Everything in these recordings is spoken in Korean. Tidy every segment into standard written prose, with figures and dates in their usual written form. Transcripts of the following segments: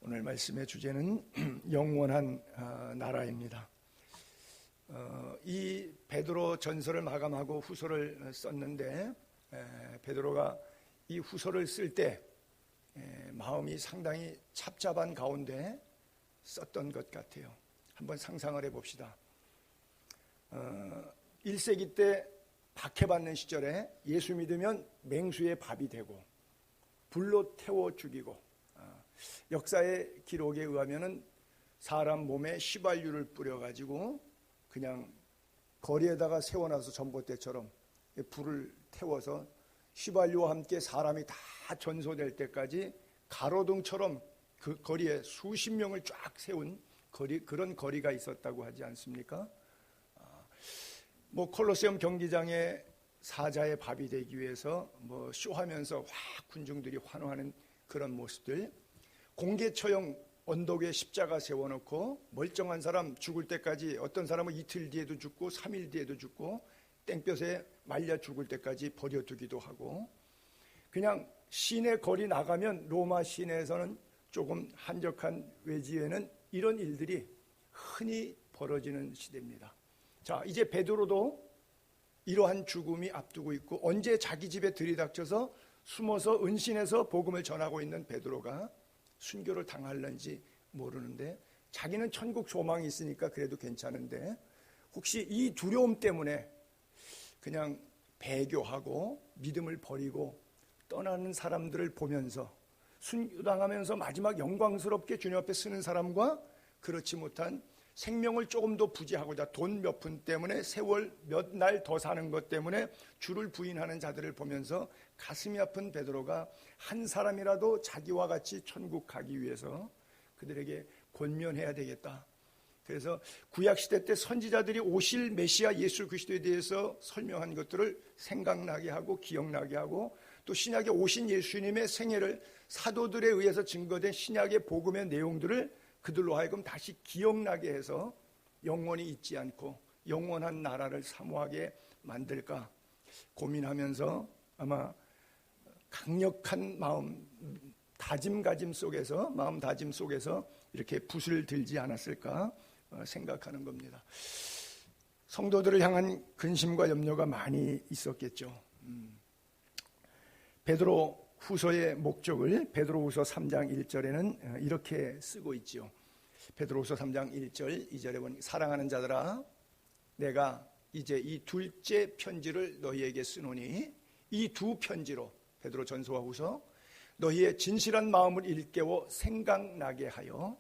오늘 말씀의 주제는 영원한 나라입니다. 이 베드로 전서를 마감하고 후서를 썼는데 베드로가 이 후서를 쓸 때 마음이 상당히 착잡한 가운데 썼던 것 같아요. 한번 상상을 해봅시다. 1세기 때 박해받는 시절에 예수 믿으면 맹수의 밥이 되고 불로 태워 죽이고, 역사의 기록에 의하면은 사람 몸에 휘발유를 뿌려가지고 그냥 거리에다가 세워놔서 전봇대처럼 불을 태워서 휘발유와 함께 사람이 다 전소될 때까지 가로등처럼 그 거리에 수십 명을 쫙 세운 그런 거리가 있었다고 하지 않습니까? 콜로세움 경기장에 사자의 밥이 되기 위해서 쇼하면서 군중들이 환호하는 그런 모습들, 공개 처형 언덕에 십자가 세워놓고 멀쩡한 사람 죽을 때까지, 어떤 사람은 이틀 뒤에도 죽고 3일 뒤에도 죽고 땡볕에 말려 죽을 때까지 버려두기도 하고, 그냥 시내 거리 나가면 로마 시내에서는 조금 한적한 외지에는 이런 일들이 흔히 벌어지는 시대입니다. 자, 이제 베드로도 이러한 죽음이 앞두고 있고, 언제 자기 집에 들이닥쳐서 숨어서 은신해서 복음을 전하고 있는 베드로가 순교를 당할는지 모르는데, 자기는 천국 소망이 있으니까 그래도 괜찮은데 혹시 이 두려움 때문에 그냥 배교하고 믿음을 버리고 떠나는 사람들을 보면서, 순교당하면서 마지막 영광스럽게 주님 앞에 서는 사람과 그렇지 못한 생명을 조금 더 부지하고자 돈 몇 푼 때문에 세월 몇 날 더 사는 것 때문에 주를 부인하는 자들을 보면서 가슴이 아픈 베드로가 한 사람이라도 자기와 같이 천국 가기 위해서 그들에게 권면해야 되겠다. 그래서 구약시대 때 선지자들이 오실 메시아 예수 그리스도에 대해서 설명한 것들을 생각나게 하고 기억나게 하고, 또 신약에 오신 예수님의 생애를 사도들에 의해서 증거된 신약의 복음의 내용들을 그들로 하여금 다시 기억나게 해서 영원히 잊지 않고 영원한 나라를 사모하게 만들까 고민하면서 아마 강력한 마음 다짐 속에서 이렇게 붓을 들지 않았을까 생각하는 겁니다. 성도들을 향한 근심과 염려가 많이 있었겠죠. 베드로 후서의 목적을 베드로후서 3장 1절에는 이렇게 쓰고 있죠. 베드로후서 3장 1절 2절에 보니, 사랑하는 자들아, 내가 이제 이 둘째 편지를 너희에게 쓰노니, 이 두 편지로 베드로 전서와 후서 너희의 진실한 마음을 일깨워 생각나게 하여,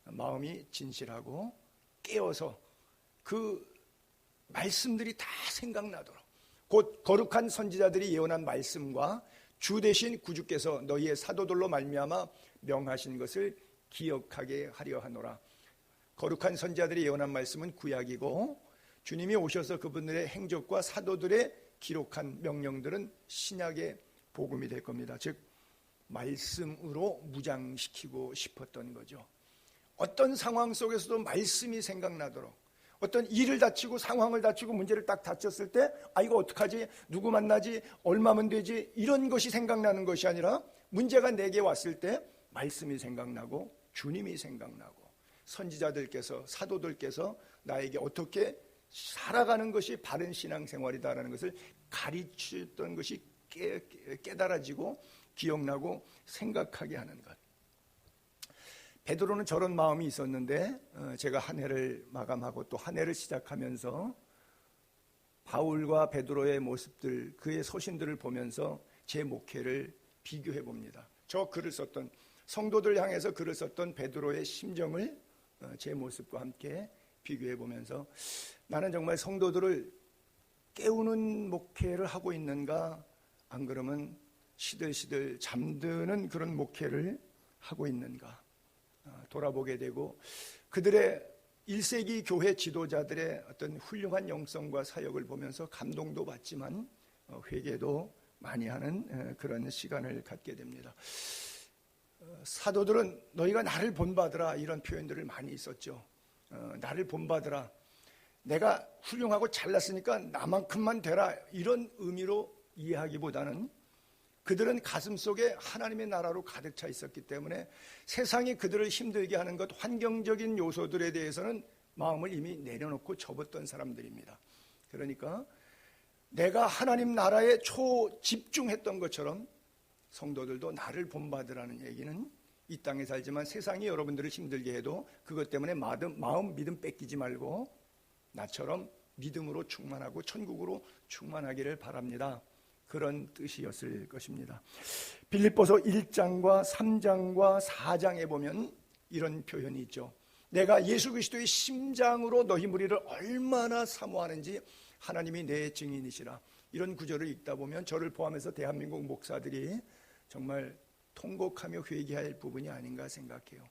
마음이 진실하고 깨어서 그 말씀들이 다 생각나도록, 곧 거룩한 선지자들이 예언한 말씀과 주 대신 구주께서 너희의 사도들로 말미암아 명하신 것을 기억하게 하려 하노라. 거룩한 선지자들이 예언한 말씀은 구약이고, 주님이 오셔서 그분들의 행적과 사도들의 기록한 명령들은 신약의 복음이 될 겁니다. 즉 말씀으로 무장시키고 싶었던 거죠. 어떤 상황 속에서도 말씀이 생각나도록, 어떤 일을 다치고 상황을 다치고 문제를 딱 다쳤을 때 이거 어떡하지? 누구 만나지? 얼마면 되지? 이런 것이 생각나는 것이 아니라, 문제가 내게 왔을 때 말씀이 생각나고 주님이 생각나고 선지자들께서 사도들께서 나에게 어떻게 살아가는 것이 바른 신앙생활이다라는 것을 가르쳤던 것이 깨달아지고 기억나고 생각하게 하는 것. 베드로는 저런 마음이 있었는데, 제가 한 해를 마감하고 또 한 해를 시작하면서 바울과 베드로의 모습들, 그의 소신들을 보면서 제 목회를 비교해 봅니다. 저 글을 썼던, 성도들 향해서 글을 썼던 베드로의 심정을 제 모습과 함께 비교해 보면서, 나는 정말 성도들을 깨우는 목회를 하고 있는가, 안 그러면 시들시들 잠드는 그런 목회를 하고 있는가 돌아보게 되고, 그들의 1세기 교회 지도자들의 어떤 훌륭한 영성과 사역을 보면서 감동도 받지만 회개도 많이 하는 그런 시간을 갖게 됩니다. 사도들은 너희가 나를 본받으라, 이런 표현들을 많이 있었죠. 나를 본받으라, 내가 훌륭하고 잘났으니까 나만큼만 되라, 이런 의미로 이해하기보다는 그들은 가슴 속에 하나님의 나라로 가득 차 있었기 때문에 세상이 그들을 힘들게 하는 것, 환경적인 요소들에 대해서는 마음을 이미 내려놓고 접었던 사람들입니다. 그러니까 내가 하나님 나라에 초집중했던 것처럼 성도들도 나를 본받으라는 얘기는 이 땅에 살지만 세상이 여러분들을 힘들게 해도 그것 때문에 마음 믿음 뺏기지 말고 나처럼 믿음으로 충만하고 천국으로 충만하기를 바랍니다. 그런 뜻이었을 것입니다. 빌립보서 1장과 3장과 4장에 보면 이런 표현이 있죠. 내가 예수 그리스도의 심장으로 너희 무리를 얼마나 사모하는지 하나님이 내 증인이시라. 이런 구절을 읽다 보면 저를 포함해서 대한민국 목사들이 정말 통곡하며 회개할 부분이 아닌가 생각해요.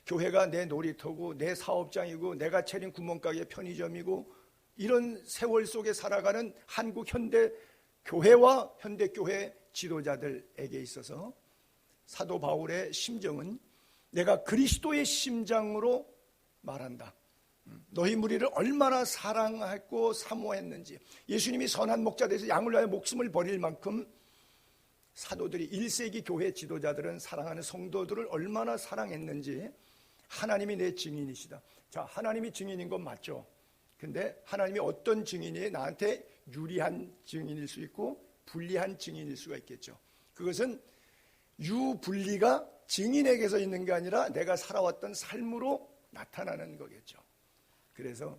교회가 내 놀이터고 내 사업장이고 내가 차린 구멍가게 편의점이고 이런 세월 속에 살아가는 한국 현대 교회와 현대 교회 지도자들에게 있어서 사도 바울의 심정은 내가 그리스도의 심장으로 말한다. 너희 무리를 얼마나 사랑했고 사모했는지, 예수님이 선한 목자되어서 양을 위하여 목숨을 버릴 만큼 사도들이 1세기 교회 지도자들은 사랑하는 성도들을 얼마나 사랑했는지 하나님이 내 증인이시다. 자, 하나님이 증인인 건 맞죠. 근데 하나님이 어떤 증인이 나한테 유리한 증인일 수 있고 불리한 증인일 수가 있겠죠. 그것은 유불리가 증인에게서 있는 게 아니라 내가 살아왔던 삶으로 나타나는 거겠죠. 그래서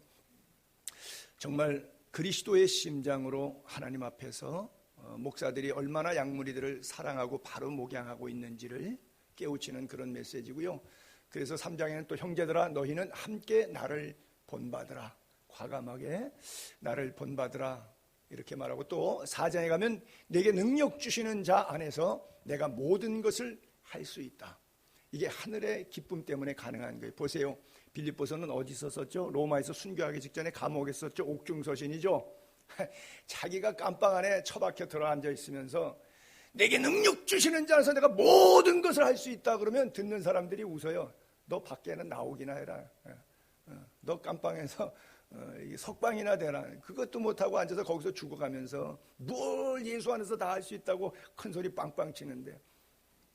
정말 그리스도의 심장으로 하나님 앞에서 목사들이 얼마나 양무리들을 사랑하고 바로 목양하고 있는지를 깨우치는 그런 메시지고요. 그래서 3장에는 또 형제들아 너희는 함께 나를 본받으라. 과감하게 나를 본받으라 이렇게 말하고, 또 4장에 가면 내게 능력 주시는 자 안에서 내가 모든 것을 할 수 있다. 이게 하늘의 기쁨 때문에 가능한 거예요. 보세요. 빌립보서는 어디서 썼죠? 로마에서 순교하기 직전에 감옥에 썼죠. 옥중서신이죠. 자기가 깜빵 안에 처박혀 들어앉아 있으면서 내게 능력 주시는 자 안에서 내가 모든 것을 할 수 있다 그러면 듣는 사람들이 웃어요. 너 밖에는 나오기나 해라. 너 깜빵에서 석방이나 되라. 그것도 못하고 앉아서 거기서 죽어가면서 뭘 예수 안에서 다 할 수 있다고 큰 소리 빵빵 치는데,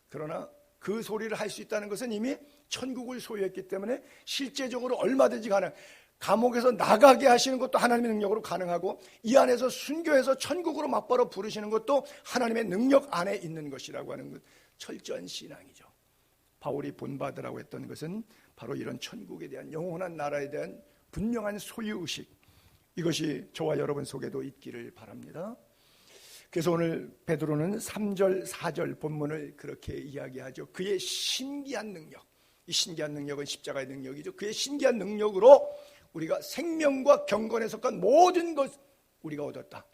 그러나 그 소리를 할 수 있다는 것은 이미 천국을 소유했기 때문에 실제적으로 얼마든지 가능. 감옥에서 나가게 하시는 것도 하나님의 능력으로 가능하고 이 안에서 순교해서 천국으로 맞바로 부르시는 것도 하나님의 능력 안에 있는 것이라고 하는 것, 철저한 신앙이죠. 바울이 본받으라고 했던 것은 바로 이런 천국에 대한, 영원한 나라에 대한 분명한 소유의식, 이것이 저와 여러분 속에도 있기를 바랍니다. 그래서 오늘 베드로는 3절 4절 본문을 그렇게 이야기하죠. 그의 신기한 능력, 이 신기한 능력은 십자가의 능력이죠. 그의 신기한 능력으로 우리가 생명과 경건에 속한 모든 것 우리가 얻었다.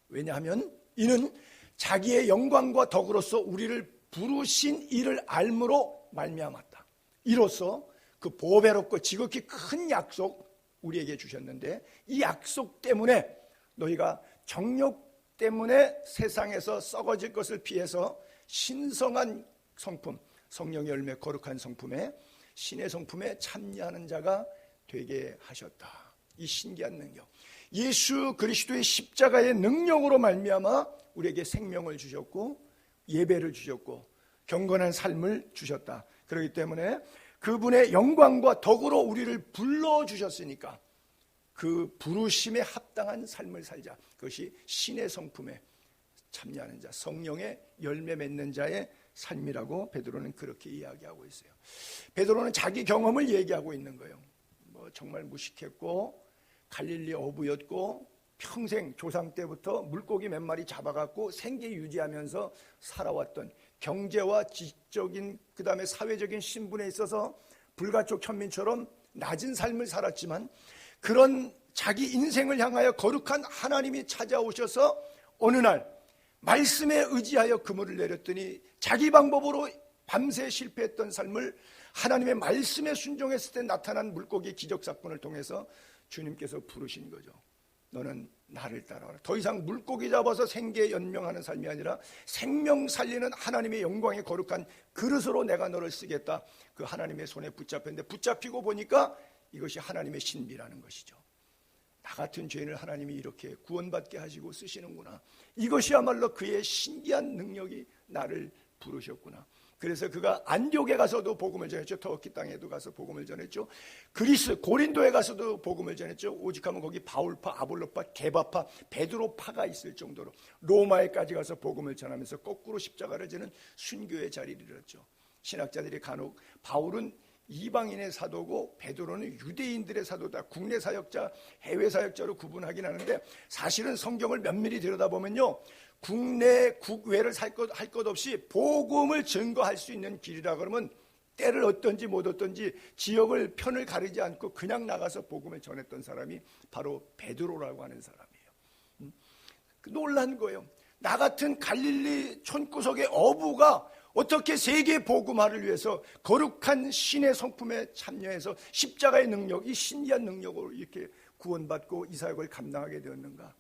왜냐하면 이는 자기의 영광과 덕으로서 우리를 부르신 이를 알므로 말미암았다. 이로써 그 보배롭고 지극히 큰 약속 우리에게 주셨는데, 이 약속 때문에 너희가 정욕 때문에 세상에서 썩어질 것을 피해서 신성한 성품, 성령의 열매 거룩한 성품에, 신의 성품에 참여하는 자가 되게 하셨다. 이 신기한 능력, 예수 그리스도의 십자가의 능력으로 말미암아 우리에게 생명을 주셨고 예배를 주셨고 경건한 삶을 주셨다. 그렇기 때문에 그분의 영광과 덕으로 우리를 불러주셨으니까 그 부르심에 합당한 삶을 살자. 그것이 신의 성품에 참여하는 자, 성령의 열매 맺는 자의 삶이라고 베드로는 그렇게 이야기하고 있어요. 베드로는 자기 경험을 얘기하고 있는 거예요. 정말 무식했고 갈릴리 어부였고 평생 조상 때부터 물고기 몇 마리 잡아갖고 생계 유지하면서 살아왔던, 경제와 지적인 그 다음에 사회적인 신분에 있어서 불가촉 천민처럼 낮은 삶을 살았지만, 그런 자기 인생을 향하여 거룩한 하나님이 찾아오셔서 어느 날 말씀에 의지하여 그물을 내렸더니 자기 방법으로 밤새 실패했던 삶을 하나님의 말씀에 순종했을 때 나타난 물고기 기적사건을 통해서 주님께서 부르신 거죠. 너는 나를 따라와라. 더 이상 물고기 잡아서 생계 연명하는 삶이 아니라 생명 살리는 하나님의 영광의 거룩한 그릇으로 내가 너를 쓰겠다. 그 하나님의 손에 붙잡혔는데, 붙잡히고 보니까 이것이 하나님의 신비라는 것이죠. 나 같은 죄인을 하나님이 이렇게 구원받게 하시고 쓰시는구나. 이것이야말로 그의 신기한 능력이 나를 부르셨구나. 그래서 그가 안디옥에 가서도 복음을 전했죠. 터키 땅에도 가서 복음을 전했죠. 그리스 고린도에 가서도 복음을 전했죠. 오직하면 거기 바울파, 아볼로파, 게바파, 베드로파가 있을 정도로 로마에까지 가서 복음을 전하면서 거꾸로 십자가를 지는 순교의 자리를 이뤘죠. 신학자들이 간혹 바울은 이방인의 사도고 베드로는 유대인들의 사도다, 국내 사역자, 해외 사역자로 구분하긴 하는데, 사실은 성경을 면밀히 들여다보면요, 국내 국외를 할 것 없이 복음을 증거할 수 있는 길이라 그러면 때를 얻든지 못 얻든지 지역을 편을 가리지 않고 그냥 나가서 복음을 전했던 사람이 바로 베드로라고 하는 사람이에요. 놀란 거예요. 나 같은 갈릴리 촌구석의 어부가 어떻게 세계 복음화를 위해서 거룩한 신의 성품에 참여해서 십자가의 능력, 이 신기한 능력으로 이렇게 구원받고 이 사역을 감당하게 되었는가.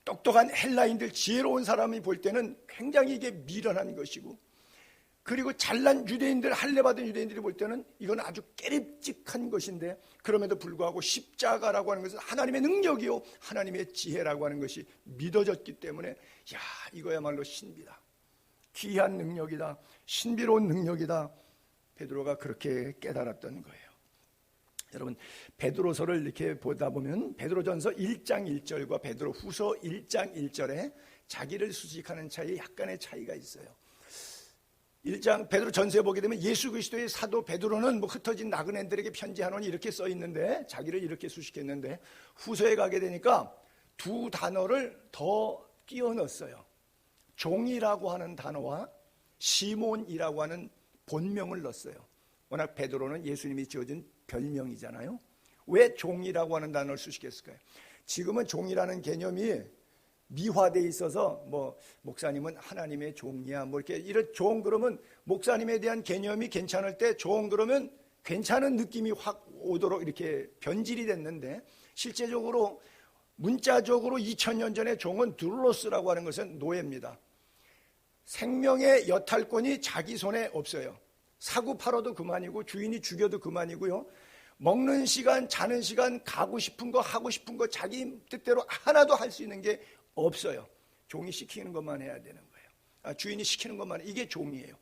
똑똑한 헬라인들, 지혜로운 사람이 볼 때는 굉장히 이게 미련한 것이고, 그리고 잘난 유대인들, 할례받은 유대인들이 볼 때는 이건 아주 깨름직한 것인데, 그럼에도 불구하고 십자가라고 하는 것은 하나님의 능력이요 하나님의 지혜라고 하는 것이 믿어졌기 때문에, 야, 이거야말로 신비다, 귀한 능력이다, 신비로운 능력이다, 베드로가 그렇게 깨달았던 거예요. 여러분, 베드로서를 이렇게 보다 보면 베드로전서 1장 1절과 베드로후서 1장 1절에 자기를 수식하는 차이에 약간의 차이가 있어요. 1장 베드로전서에 보게 되면 예수 그리스도의 사도 베드로는 뭐 흩어진 나그네들에게 편지하노니 이렇게 써 있는데, 자기를 이렇게 수식했는데, 후서에 가게 되니까 두 단어를 더 끼워 넣었어요. 종이라고 하는 단어와 시몬이라고 하는 본명을 넣었어요. 워낙 베드로는 예수님이 지어준 별명이잖아요. 왜 종이라고 하는 단어를 수식했을까요? 지금은 종이라는 개념이 미화되어 있어서 뭐 목사님은 하나님의 종이야, 뭐 이렇게 이런 종 그러면 목사님에 대한 개념이 괜찮을 때 종 그러면 괜찮은 느낌이 확 오도록 이렇게 변질이 됐는데, 실제적으로 문자적으로 2000년 전에 종은 둘로스라고 하는 것은 노예입니다. 생명의 여탈권이 자기 손에 없어요. 사고 팔아도 그만이고 주인이 죽여도 그만이고요. 먹는 시간, 자는 시간, 가고 싶은 거, 하고 싶은 거 자기 뜻대로 하나도 할 수 있는 게 없어요. 종이 시키는 것만 해야 되는 거예요. 주인이 시키는 것만, 이게 종이에요.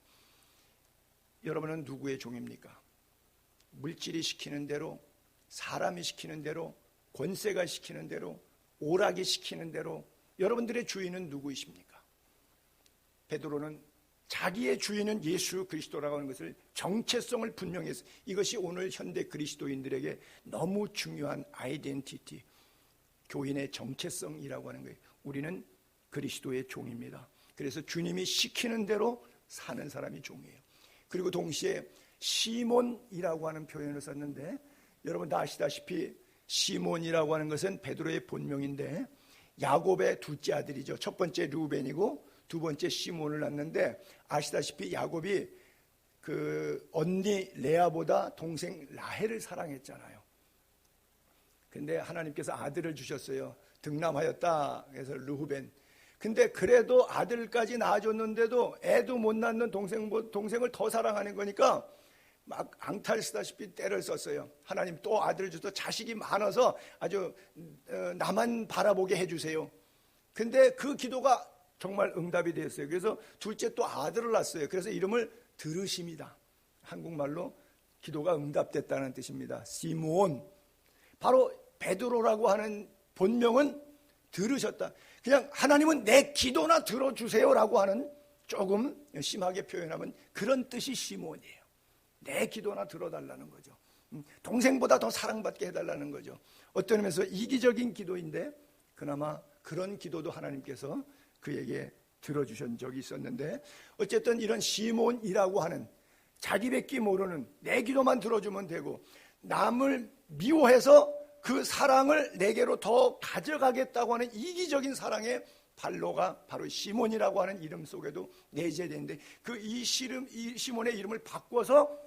여러분은 누구의 종입니까? 물질이 시키는 대로, 사람이 시키는 대로, 권세가 시키는 대로, 오락이 시키는 대로 여러분들의 주인은 누구이십니까? 베드로는 자기의 주인은 예수 그리스도라고 하는 것을 정체성을 분명히 했어요. 이것이 오늘 현대 그리스도인들에게 너무 중요한 아이덴티티, 교인의 정체성이라고 하는 거예요. 우리는 그리스도의 종입니다. 그래서 주님이 시키는 대로 사는 사람이 종이에요. 그리고 동시에 시몬이라고 하는 표현을 썼는데, 여러분 다 아시다시피 시몬이라고 하는 것은 베드로의 본명인데 야곱의 둘째 아들이죠. 첫 번째 르우벤이고 두 번째 시몬을 낳는데, 아시다시피 야곱이 그 언니 레아보다 동생 라헬을 사랑했잖아요. 근데 하나님께서 아들을 주셨어요. 득남하였다. 그래서 르우벤. 근데 그래도 아들까지 낳아줬는데도 애도 못 낳는 동생을 더 사랑하는 거니까 막 앙탈 쓰다시피 때를 썼어요. 하나님 또 아들을 줘서 자식이 많아서 아주 나만 바라보게 해주세요. 근데 그 기도가 정말 응답이 되었어요. 그래서 둘째 또 아들을 낳았어요. 그래서 이름을 들으심이다. 한국말로 기도가 응답됐다는 뜻입니다. 시몬. 바로 베드로라고 하는 본명은 들으셨다. 그냥 하나님은 내 기도나 들어주세요라고 하는, 조금 심하게 표현하면 그런 뜻이 시몬이에요. 내 기도나 들어달라는 거죠. 동생보다 더 사랑받게 해달라는 거죠. 어떤 의미에서 이기적인 기도인데 그나마 그런 기도도 하나님께서 그에게 들어주신 적이 있었는데, 어쨌든 이런 시몬이라고 하는 자기밖에 모르는, 내 기도만 들어주면 되고 남을 미워해서 그 사랑을 내게로 더 가져가겠다고 하는 이기적인 사랑의 발로가 바로 시몬이라고 하는 이름 속에도 내재되는데, 그 이 시몬의 이름을 바꿔서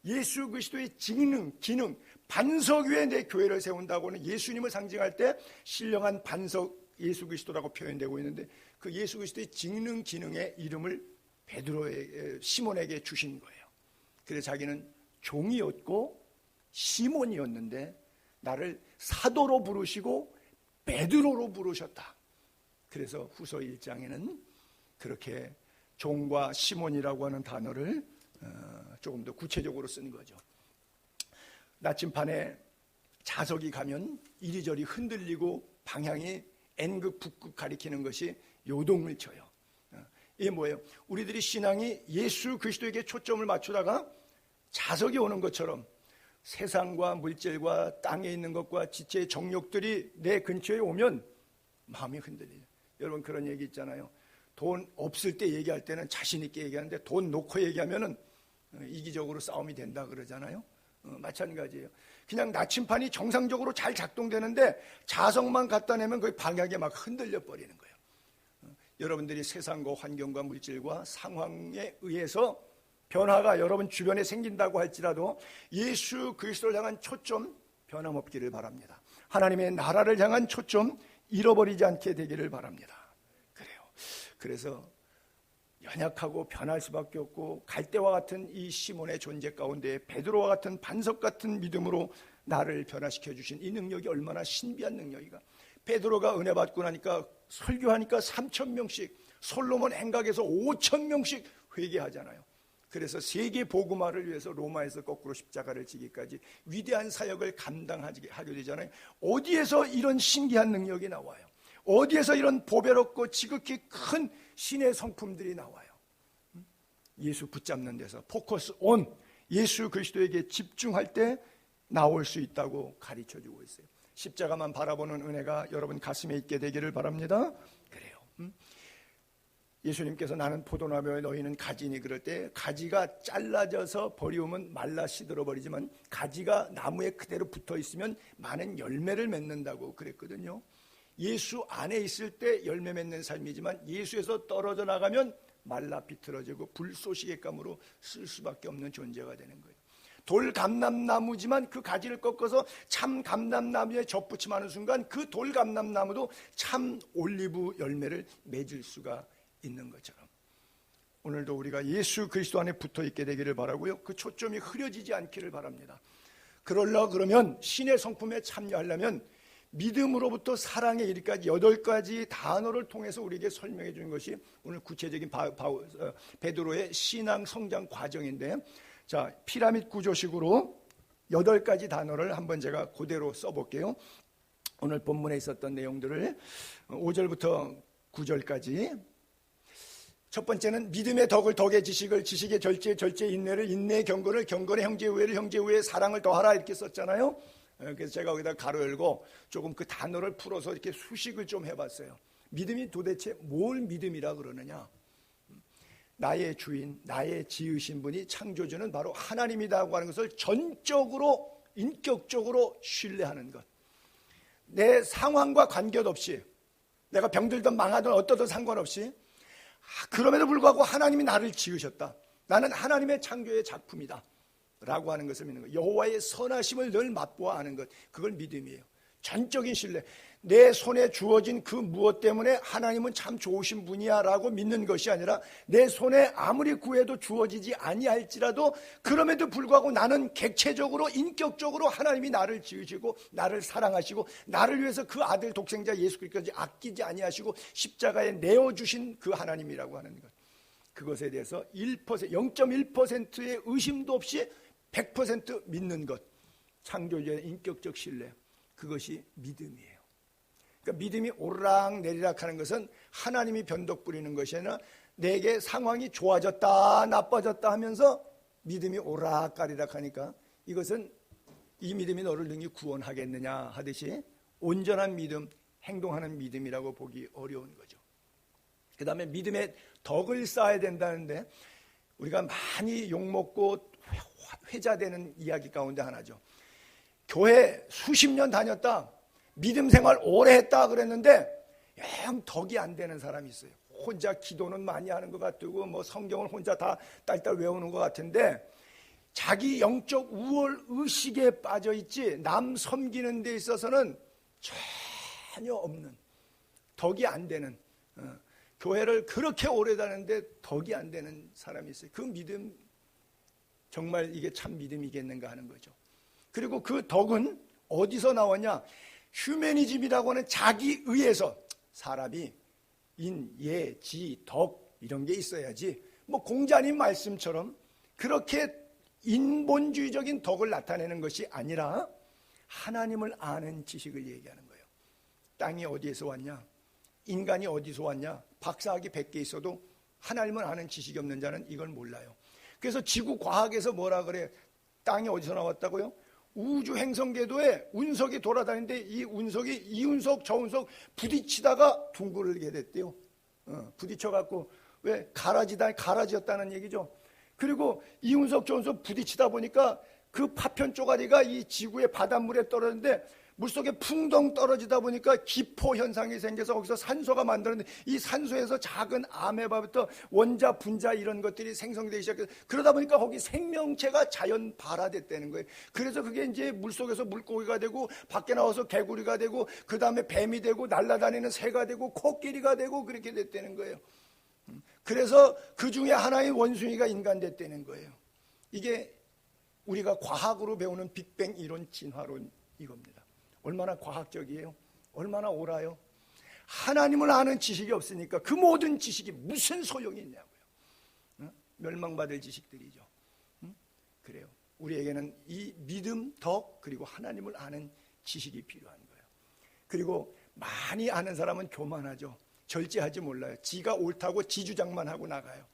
예수 그리스도의 기능, 반석 위에 내 교회를 세운다고 하는, 예수님을 상징할 때 신령한 반석 예수 그리스도라고 표현되고 있는데, 그 예수 그리스도의 기능의 이름을 시몬에게 주신 거예요. 그래서 자기는 종이었고 시몬이었는데 나를 사도로 부르시고 베드로로 부르셨다. 그래서 후서 1장에는 그렇게 종과 시몬이라고 하는 단어를 조금 더 구체적으로 쓴 거죠. 나침판에 자석이 가면 이리저리 흔들리고 방향이 N극, 북극 가리키는 것이 요동을 쳐요. 이게 뭐예요? 우리들이 신앙이 예수 그리스도에게 초점을 맞추다가 자석이 오는 것처럼 세상과 물질과 땅에 있는 것과 지체의 정욕들이 내 근처에 오면 마음이 흔들려요. 여러분 그런 얘기 있잖아요. 돈 없을 때 얘기할 때는 자신 있게 얘기하는데 돈 놓고 얘기하면은 이기적으로 싸움이 된다 그러잖아요. 마찬가지예요. 그냥 나침판이 정상적으로 잘 작동되는데 자석만 갖다 내면 거의 방향에 막 흔들려 버리는 거예요. 여러분들이 세상과 환경과 물질과 상황에 의해서 변화가 여러분 주변에 생긴다고 할지라도 예수 그리스도를 향한 초점 변함없기를 바랍니다. 하나님의 나라를 향한 초점 잃어버리지 않게 되기를 바랍니다. 그래요. 그래서 연약하고 변할 수밖에 없고 갈대와 같은 이 시몬의 존재 가운데 베드로와 같은 반석 같은 믿음으로 나를 변화시켜 주신 이 능력이 얼마나 신비한 능력이가. 베드로가 은혜 받고 나니까 설교하니까 3,000명씩, 솔로몬 행각에서 5,000명씩 회개하잖아요. 그래서 세계 복음화를 위해서 로마에서 거꾸로 십자가를 지기까지 위대한 사역을 감당하게 되잖아요. 어디에서 이런 신기한 능력이 나와요? 어디에서 이런 보배롭고 지극히 큰 신의 성품들이 나와요? 예수 붙잡는 데서 포커스 온 예수 그리스도에게 집중할 때 나올 수 있다고 가르쳐주고 있어요. 십자가만 바라보는 은혜가 여러분 가슴에 있게 되기를 바랍니다. 그래요. 예수님께서 나는 포도나무에 너희는 가지니 그럴 때 가지가 잘라져서 버리우면 말라 시들어 버리지만 가지가 나무에 그대로 붙어 있으면 많은 열매를 맺는다고 그랬거든요. 예수 안에 있을 때 열매 맺는 삶이지만 예수에서 떨어져 나가면 말라 비틀어지고 불쏘시개감으로 쓸 수밖에 없는 존재가 되는 거예요. 돌감람나무지만 그 가지를 꺾어서 참 감람나무에 접붙임하는 순간 그 돌감람나무도 참 올리브 열매를 맺을 수가 있는 것처럼 오늘도 우리가 예수 그리스도 안에 붙어있게 되기를 바라고요. 그 초점이 흐려지지 않기를 바랍니다. 그러면 신의 성품에 참여하려면 믿음으로부터 사랑에 이르기까지 8가지 단어를 통해서 우리에게 설명해 주는 것이 오늘 구체적인 베드로의 신앙 성장 과정인데, 자, 피라미드 구조식으로 8가지 단어를 한번 제가 그대로 써볼게요. 오늘 본문에 있었던 내용들을 5절부터 9절까지. 첫 번째는 믿음의 덕을 덕의 지식을, 지식의 절제, 절제의 인내를, 인내의 경건을, 경건의 형제의 우애를, 형제의 우애의 사랑을 더하라 이렇게 썼잖아요. 그래서 제가 여기다 가로 열고 조금 그 단어를 풀어서 이렇게 수식을 좀 해봤어요. 믿음이 도대체 뭘 믿음이라 그러느냐? 나의 주인, 나의 지으신 분이 창조주는 바로 하나님이라고 하는 것을 전적으로 인격적으로 신뢰하는 것. 내 상황과 관계없이 내가 병들든 망하든 어떠든 상관없이 그럼에도 불구하고 하나님이 나를 지으셨다. 나는 하나님의 창조의 작품이다 라고 하는 것을 믿는 것. 여호와의 선하심을 늘 맛보아 아는 것. 그걸 믿음이에요. 전적인 신뢰. 내 손에 주어진 그 무엇 때문에 하나님은 참 좋으신 분이야 라고 믿는 것이 아니라 내 손에 아무리 구해도 주어지지 아니할지라도 그럼에도 불구하고 나는 객체적으로 인격적으로 하나님이 나를 지으시고 나를 사랑하시고 나를 위해서 그 아들 독생자 예수 그리스도까지 아끼지 아니하시고 십자가에 내어주신 그 하나님이라고 하는 것. 그것에 대해서 0.1%의 의심도 없이 100% 믿는 것. 창조주의 인격적 신뢰. 그것이 믿음이에요. 그러니까 믿음이 오르락내리락 하는 것은 하나님이 변덕 부리는 것이 아니라 내게 상황이 좋아졌다 나빠졌다 하면서 믿음이 오락가리락 하니까 이것은 이 믿음이 너를 능히 구원하겠느냐 하듯이 온전한 믿음, 행동하는 믿음이라고 보기 어려운 거죠. 그 다음에 믿음의 덕을 쌓아야 된다는데 우리가 많이 욕먹고 회자되는 이야기 가운데 하나죠. 교회 수십 년 다녔다, 믿음 생활 오래 했다 그랬는데 영 덕이 안 되는 사람이 있어요. 혼자 기도는 많이 하는 것 같고 뭐 성경을 혼자 다 딸딸 외우는 것 같은데 자기 영적 우월 의식에 빠져 있지 남 섬기는 데 있어서는 전혀 없는, 덕이 안 되는, 교회를 그렇게 오래 다녔는데 덕이 안 되는 사람이 있어요. 그 믿음 정말 이게 참 믿음이겠는가 하는 거죠. 그리고 그 덕은 어디서 나왔냐? 휴머니즘이라고 하는 자기의에서 사람이 인, 예, 지, 덕 이런 게 있어야지 뭐 공자님 말씀처럼 그렇게 인본주의적인 덕을 나타내는 것이 아니라 하나님을 아는 지식을 얘기하는 거예요. 땅이 어디에서 왔냐? 인간이 어디서 왔냐? 박사학위 100개 있어도 하나님을 아는 지식이 없는 자는 이걸 몰라요. 그래서 지구 과학에서 뭐라 그래? 땅이 어디서 나왔다고요? 우주 행성 궤도에 운석이 돌아다니는데 이 운석이 이 운석 저 운석 부딪히다가 둥글게 됐대요. 부딪혀갖고 왜 가라지였다는 얘기죠. 그리고 이 운석 저 운석 부딪히다 보니까 그 파편 쪼가리가 이 지구의 바닷물에 떨어졌는데 물속에 풍덩 떨어지다 보니까 기포 현상이 생겨서 거기서 산소가 만들어졌는데 이 산소에서 작은 아메바부터 원자, 분자 이런 것들이 생성되기 시작해서 그러다 보니까 거기 생명체가 자연 발화됐다는 거예요. 그래서 그게 이제 물속에서 물고기가 되고 밖에 나와서 개구리가 되고 그 다음에 뱀이 되고 날아다니는 새가 되고 코끼리가 되고 그렇게 됐다는 거예요. 그래서 그 중에 하나의 원숭이가 인간 됐다는 거예요. 이게 우리가 과학으로 배우는 빅뱅 이론 진화론 이겁니다. 얼마나 과학적이에요? 얼마나 옳아요? 하나님을 아는 지식이 없으니까 그 모든 지식이 무슨 소용이 있냐고요. 멸망받을 지식들이죠. 그래요. 우리에게는 이 믿음, 덕 그리고 하나님을 아는 지식이 필요한 거예요. 그리고 많이 아는 사람은 교만하죠. 절제하지 몰라요. 지가 옳다고 지주장만 하고 나가요.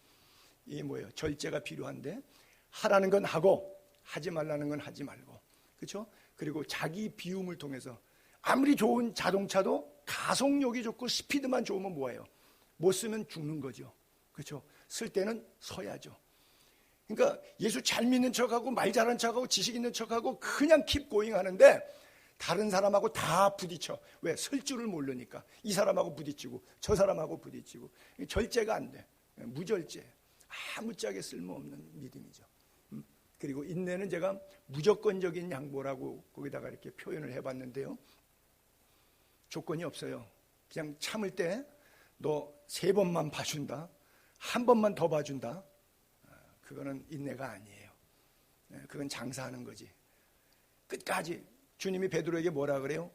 이게 뭐예요? 절제가 필요한데 하라는 건 하고 하지 말라는 건 하지 말고, 그렇죠? 그리고 자기 비움을 통해서 아무리 좋은 자동차도 가속력이 좋고 스피드만 좋으면 뭐예요? 못 쓰면 죽는 거죠. 그렇죠? 쓸 때는 서야죠. 그러니까 예수 잘 믿는 척하고 말 잘하는 척하고 지식 있는 척하고 그냥 킵 고잉 하는데 다른 사람하고 다 부딪혀. 왜? 쓸 줄을 모르니까. 이 사람하고 부딪히고 저 사람하고 부딪히고. 절제가 안 돼. 무절제. 아무짝에 쓸모없는 믿음이죠. 그리고 인내는 제가 무조건적인 양보라고 거기다가 이렇게 표현을 해봤는데요. 조건이 없어요. 그냥 참을 때 너 3번만 봐준다. 1번만 더 봐준다. 그거는 인내가 아니에요. 그건 장사하는 거지. 끝까지 주님이 베드로에게 뭐라 그래요?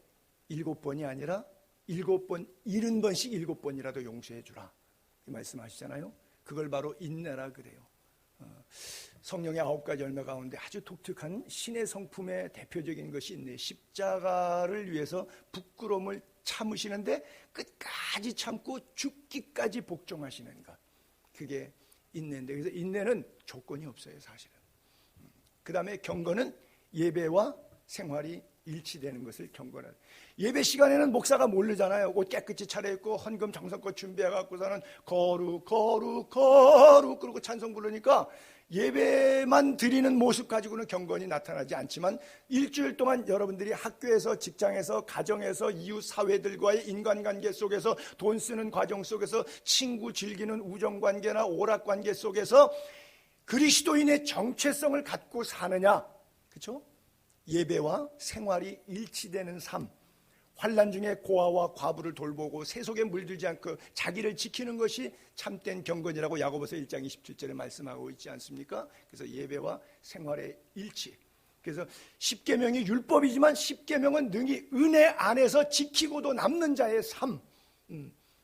7번이 아니라 7번, 70번씩 7번이라도 용서해 주라. 말씀하시잖아요. 그걸 바로 인내라 그래요. 성령의 9가지 열매 가운데 아주 독특한 신의 성품의 대표적인 것이 있네. 십자가를 위해서 부끄러움을 참으시는데 끝까지 참고 죽기까지 복종하시는 것. 그게 인내인데, 그래서 인내는 조건이 없어요, 사실은. 그 다음에 경건은 예배와 생활이 일치되는 것을 경건하는. 예배 시간에는 목사가 모르잖아요. 옷 깨끗이 차려입고 헌금 정성껏 준비해갖고서는 거룩 그러고 찬송 부르니까 예배만 드리는 모습 가지고는 경건이 나타나지 않지만 일주일 동안 여러분들이 학교에서, 직장에서, 가정에서, 이웃 사회들과의 인간관계 속에서, 돈 쓰는 과정 속에서, 친구 즐기는 우정관계나 오락관계 속에서 그리스도인의 정체성을 갖고 사느냐, 그렇죠? 예배와 생활이 일치되는 삶, 환난 중에 고아와 과부를 돌보고 세속에 물들지 않고 자기를 지키는 것이 참된 경건이라고 야고보서 1장 27절에 말씀하고 있지 않습니까? 그래서 예배와 생활의 일치. 그래서 10계명이 율법이지만 10계명은 능히 은혜 안에서 지키고도 남는 자의 삶.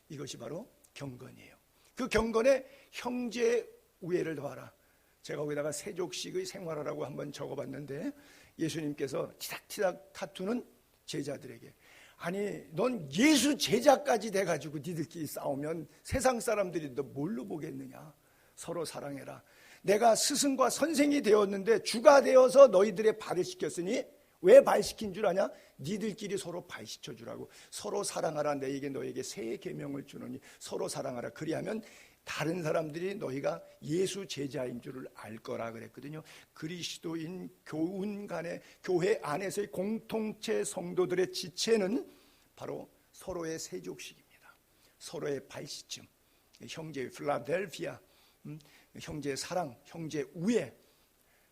이것이 바로 경건이에요. 그 경건에 형제 우애를 더하라. 제가 거기다가 세족식의 생활하라고 한번 적어봤는데 예수님께서 티닥티닥 타투는 제자들에게, 아니 넌 예수 제자까지 돼가지고 니들끼리 싸우면 세상 사람들이 너 뭘로 보겠느냐. 서로 사랑해라. 내가 스승과 선생이 되었는데 주가 되어서 너희들의 발을 씻겼으니 왜 발 시킨 줄 아냐? 니들끼리 서로 발 씻어주라고. 서로 사랑하라. 내게 너에게 새 계명을 주노니 서로 사랑하라. 그리하면 다른 사람들이 너희가 예수 제자인 줄을 알 거라 그랬거든요. 그리스도인 교운 간의 교회 안에서의 공통체 성도들의 지체는 바로 서로의 세족식입니다. 서로의 발시침, 형제의 필라델피아, 형제의 사랑, 형제의 우애,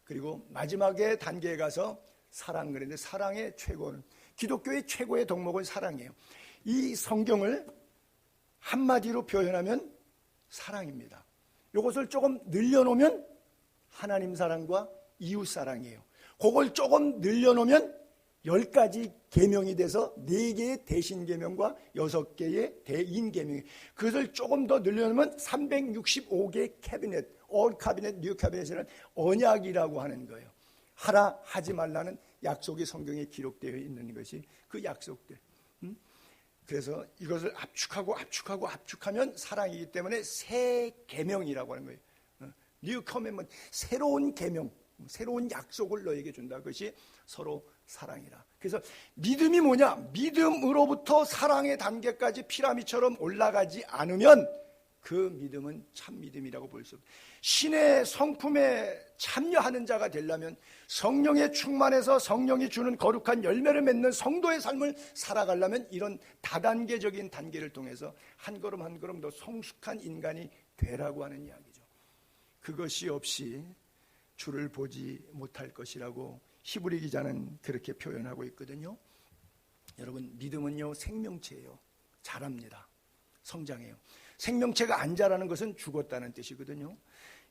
그리고 마지막에 단계에 가서 사랑. 그런데 사랑의 최고는, 기독교의 최고의 덕목은 사랑이에요. 이 성경을 한마디로 표현하면 사랑입니다. 이것을 조금 늘려놓으면 하나님 사랑과 이웃 사랑이에요. 그걸 조금 늘려놓으면 10가지 계명이 돼서 4개의 대신 계명과 6개의 대인 계명, 그것을 조금 더 늘려놓으면 365개의 캐비넷, 올 카비넷, 뉴 카비넷이라는 언약이라고 하는 거예요. 하라 하지 말라는 약속이 성경에 기록되어 있는 것이 그 약속들. 그래서 이것을 압축하면 사랑이기 때문에 새 계명이라고 하는 거예요. 뉴 커맨먼트, 새로운 계명, 새로운 약속을 너에게 준다. 그것이 서로 사랑이라. 그래서 믿음이 뭐냐? 믿음으로부터 사랑의 단계까지 피라미처럼 올라가지 않으면 그 믿음은 참 믿음이라고 볼 수 없어요. 신의 성품에 참여하는 자가 되려면, 성령에 충만해서 성령이 주는 거룩한 열매를 맺는 성도의 삶을 살아가려면 이런 다단계적인 단계를 통해서 한 걸음 한 걸음 더 성숙한 인간이 되라고 하는 이야기죠. 그것이 없이 주를 보지 못할 것이라고 히브리 기자는 그렇게 표현하고 있거든요. 여러분, 믿음은요 생명체예요. 자랍니다. 성장해요. 생명체가 안 자라는 것은 죽었다는 뜻이거든요.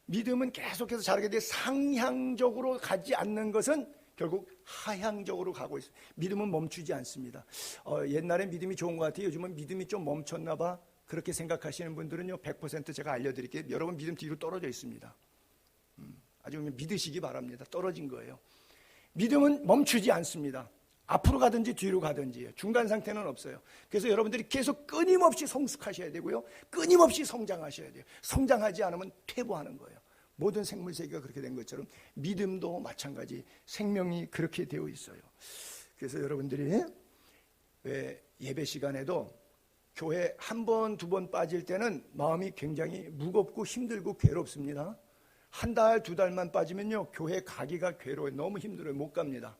믿음은 계속해서 자라게 돼 상향적으로 가지 않는 것은 결국 하향적으로 가고 있어요. 믿음은 멈추지 않습니다. 옛날에 믿음이 좋은 것 같아요. 요즘은 믿음이 좀 멈췄나 봐. 그렇게 생각하시는 분들은요 100% 제가 알려드릴게요. 여러분, 믿음 뒤로 떨어져 있습니다. 아주 믿으시기 바랍니다. 떨어진 거예요. 믿음은 멈추지 않습니다. 앞으로 가든지 뒤로 가든지 중간 상태는 없어요. 그래서 여러분들이 계속 끊임없이 성숙하셔야 되고요, 끊임없이 성장하셔야 돼요. 성장하지 않으면 퇴보하는 거예요. 모든 생물세계가 그렇게 된 것처럼 믿음도 마찬가지, 생명이 그렇게 되어 있어요. 그래서 여러분들이 왜 예배 시간에도 교회 한 번, 두 번 빠질 때는 마음이 굉장히 무겁고 힘들고 괴롭습니다. 한 달, 두 달만 빠지면요 교회 가기가 괴로워요. 너무 힘들어요. 못 갑니다.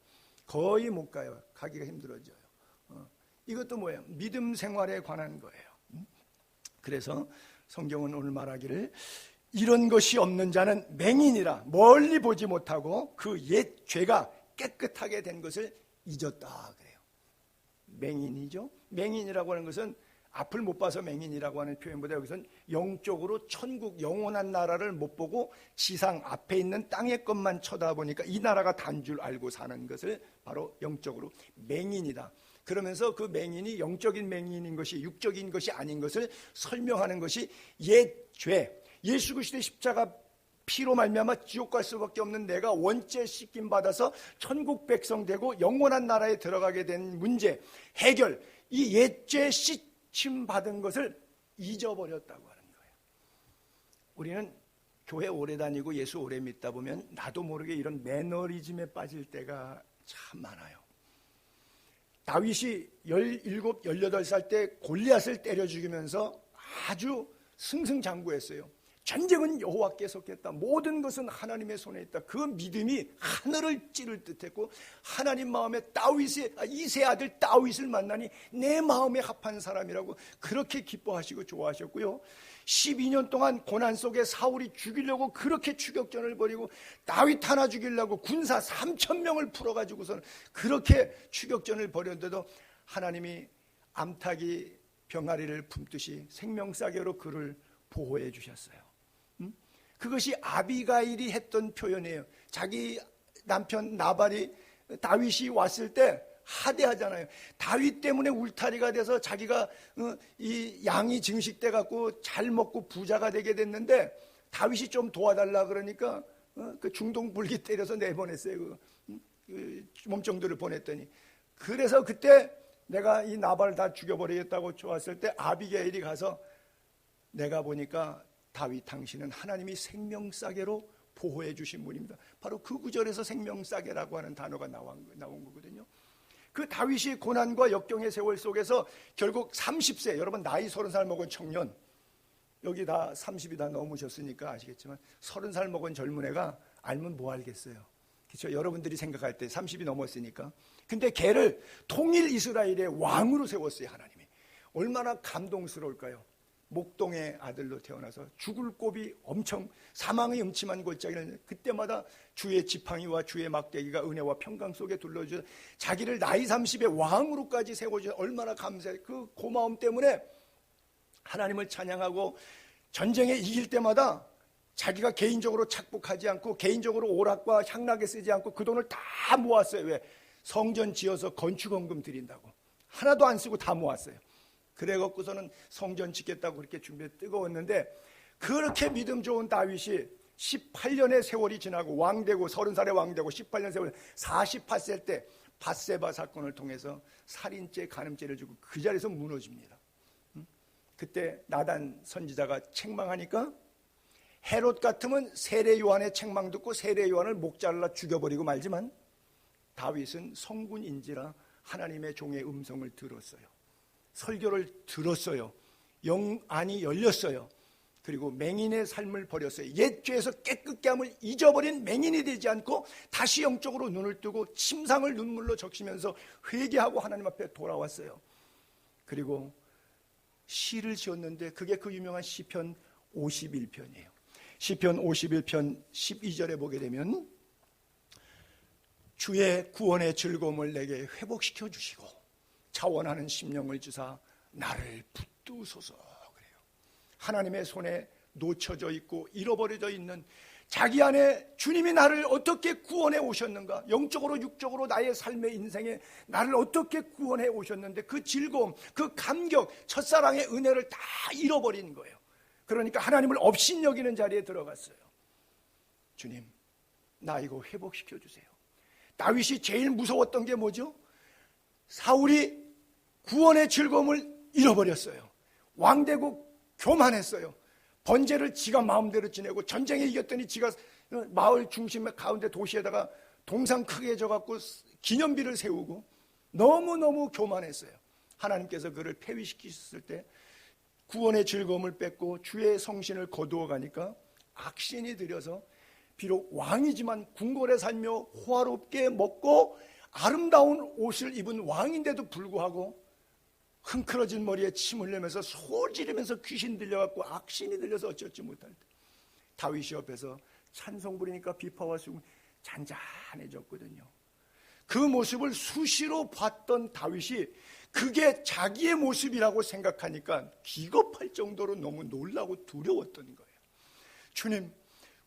거의 못 가요. 가기가 힘들어져요. 이것도 뭐예요? 믿음 생활에 관한 거예요. 그래서 성경은 오늘 말하기를 이런 것이 없는 자는 맹인이라, 멀리 보지 못하고 그 옛 죄가 깨끗하게 된 것을 잊었다 그래요. 맹인이죠. 맹인이라고 하는 것은 앞을 못 봐서 맹인이라고 하는 표현보다 여기서는 영적으로 천국, 영원한 나라를 못 보고 지상 앞에 있는 땅의 것만 쳐다보니까 이 나라가 단 줄 알고 사는 것을 바로 영적으로 맹인이다. 그러면서 그 맹인이 영적인 맹인인 것이 육적인 것이 아닌 것을 설명하는 것이 옛 죄, 예수 그리스도의 십자가 피로 말미암아 지옥 갈 수밖에 없는 내가 원죄 씻김 받아서 천국 백성 되고 영원한 나라에 들어가게 된 문제 해결, 이 옛죄 씻김 받은 것을 잊어버렸다고 하는 거예요. 우리는 교회 오래 다니고 예수 오래 믿다 보면 나도 모르게 이런 매너리즘에 빠질 때가 참 많아요. 다윗이 17, 18살 때 골리앗을 때려 죽이면서 아주 승승장구했어요. 전쟁은 여호와께 속했다. 모든 것은 하나님의 손에 있다. 그 믿음이 하늘을 찌를 듯했고, 하나님 마음에 이세 아들 다윗을 만나니 내 마음에 합한 사람이라고 그렇게 기뻐하시고 좋아하셨고요. 12년 동안 고난 속에 사울이 죽이려고 그렇게 추격전을 벌이고 다윗 하나 죽이려고 군사 3,000명을 풀어가지고서는 그렇게 추격전을 벌였는데도 하나님이 암탉이 병아리를 품듯이 생명싸개로 그를 보호해 주셨어요. 그것이 아비가일이 했던 표현이에요. 자기 남편 나발이 다윗이 왔을 때 하대하잖아요. 다윗 때문에 울타리가 돼서 자기가 이 양이 증식돼 갖고 잘 먹고 부자가 되게 됐는데 다윗이 좀 도와달라 그러니까 그 중동불기 때려서 내보냈어요. 그 몸종들을 보냈더니. 그래서 그때 내가 이 나발을 다 죽여버리겠다고 좋았을 때 아비게일이 가서 내가 보니까 다윗 당신은 하나님이 생명싸개로 보호해 주신 분입니다. 바로 그 구절에서 생명싸개라고 하는 단어가 나온 거거든요. 그 다윗이 고난과 역경의 세월 속에서 결국 30세, 여러분 나이 30살 먹은 청년, 여기 다 30이 다 넘으셨으니까 아시겠지만 30살 먹은 젊은 애가 알면 뭐 알겠어요. 그렇죠? 여러분들이 생각할 때 30이 넘었으니까. 근데 걔를 통일 이스라엘의 왕으로 세웠어요. 하나님이. 얼마나 감동스러울까요? 목동의 아들로 태어나서 죽을 곱이 엄청 사망의 음침한 골짜기를 그때마다 주의 지팡이와 주의 막대기가 은혜와 평강 속에 둘러주셔 자기를 나이 30의 왕으로까지 세워주셔. 얼마나 감사해. 그 고마움 때문에 하나님을 찬양하고 전쟁에 이길 때마다 자기가 개인적으로 착복하지 않고 개인적으로 오락과 향락에 쓰지 않고 그 돈을 다 모았어요. 왜? 성전 지어서 건축원금 드린다고. 하나도 안 쓰고 다 모았어요. 그래갖고서는 성전 짓겠다고 그렇게 준비해 뜨거웠는데, 그렇게 믿음 좋은 다윗이 18년의 세월이 지나고 왕되고 30살에 왕되고 18년 세월 48세 때 밧세바 사건을 통해서 살인죄 간음죄를 주고 그 자리에서 무너집니다. 그때 나단 선지자가 책망하니까 헤롯 같으면 세례 요한의 책망 듣고 세례 요한을 목 잘라 죽여버리고 말지만, 다윗은 성군인지라 하나님의 종의 음성을 들었어요. 설교를 들었어요. 영안이 열렸어요. 그리고 맹인의 삶을 버렸어요. 옛 죄에서 깨끗게 함을 잊어버린 맹인이 되지 않고 다시 영적으로 눈을 뜨고 침상을 눈물로 적시면서 회개하고 하나님 앞에 돌아왔어요. 그리고 시를 지었는데 그게 그 유명한 시편 51편이에요. 시편 51편 12절에 보게 되면 주의 구원의 즐거움을 내게 회복시켜 주시고 차원하는 심령을 주사 나를 붙드소서 그래요. 하나님의 손에 놓쳐져 있고 잃어버려져 있는 자기 안에 주님이 나를 어떻게 구원해 오셨는가, 영적으로 육적으로 나의 삶의 인생에 나를 어떻게 구원해 오셨는데 그 즐거움, 그 감격, 첫사랑의 은혜를 다 잃어버린 거예요. 그러니까 하나님을 업신여기는 자리에 들어갔어요. 주님, 나 이거 회복시켜 주세요. 다윗이 제일 무서웠던 게 뭐죠? 사울이 구원의 즐거움을 잃어버렸어요. 왕되고 교만했어요. 번제를 지가 마음대로 지내고 전쟁에 이겼더니 지가 마을 중심 가운데 도시에다가 동상 크게 져갖고 기념비를 세우고 너무너무 교만했어요. 하나님께서 그를 폐위시키셨을 때 구원의 즐거움을 뺏고 주의 성신을 거두어 가니까 악신이 들여서 비록 왕이지만 궁궐에 살며 호화롭게 먹고 아름다운 옷을 입은 왕인데도 불구하고 흥크러진 머리에 침 흘리면서 소리 지르면서 귀신 들려갖고 악신이 들려서 어쩌지 못할 때 다윗이 옆에서 찬송 부리니까 비파와 수금 잔잔해졌거든요. 그 모습을 수시로 봤던 다윗이 그게 자기의 모습이라고 생각하니까 기겁할 정도로 너무 놀라고 두려웠던 거예요. 주님,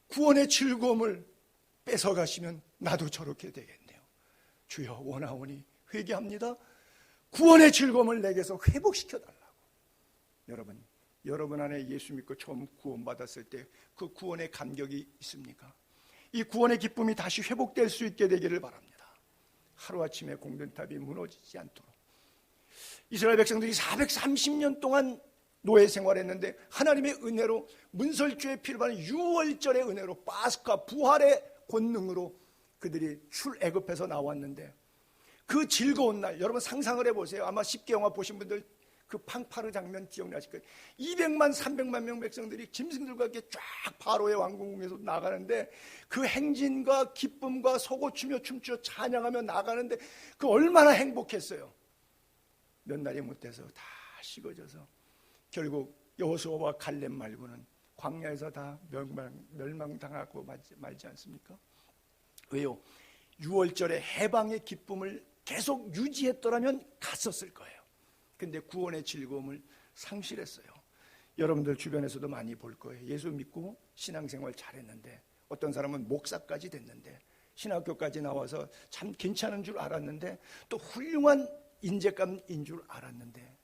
구원의 즐거움을 뺏어가시면 나도 저렇게 되겠네요. 주여, 원하오니 회개합니다. 구원의 즐거움을 내게서 회복시켜달라고. 여러분 안에 예수 믿고 처음 구원받았을 때 그 구원의 감격이 있습니까? 이 구원의 기쁨이 다시 회복될 수 있게 되기를 바랍니다. 하루아침에 공든탑이 무너지지 않도록. 이스라엘 백성들이 430년 동안 노예 생활했는데 하나님의 은혜로 문설주의 피를 받는 유월절의 은혜로 파스카 부활의 권능으로 그들이 출애굽해서 나왔는데 그 즐거운 날, 여러분 상상을 해보세요. 아마 10개 영화 보신 분들 그 팡파르 장면 기억나실 거예요. 200만 300만 명 백성들이 짐승들과 함께 쫙 바로의 왕궁에서 나가는데 그 행진과 기쁨과 서고추며 춤추며 찬양하며 나가는데 그 얼마나 행복했어요. 몇 날이 못돼서 다 식어져서 결국 여호수아와 갈렙 말고는 광야에서 다 멸망당하고 말지 않습니까? 왜요? 6월절에 해방의 기쁨을 계속 유지했더라면 갔었을 거예요. 근데 구원의 즐거움을 상실했어요. 여러분들 주변에서도 많이 볼 거예요. 예수 믿고 신앙생활 잘했는데 어떤 사람은 목사까지 됐는데 신학교까지 나와서 참 괜찮은 줄 알았는데 또 훌륭한 인재감인 줄 알았는데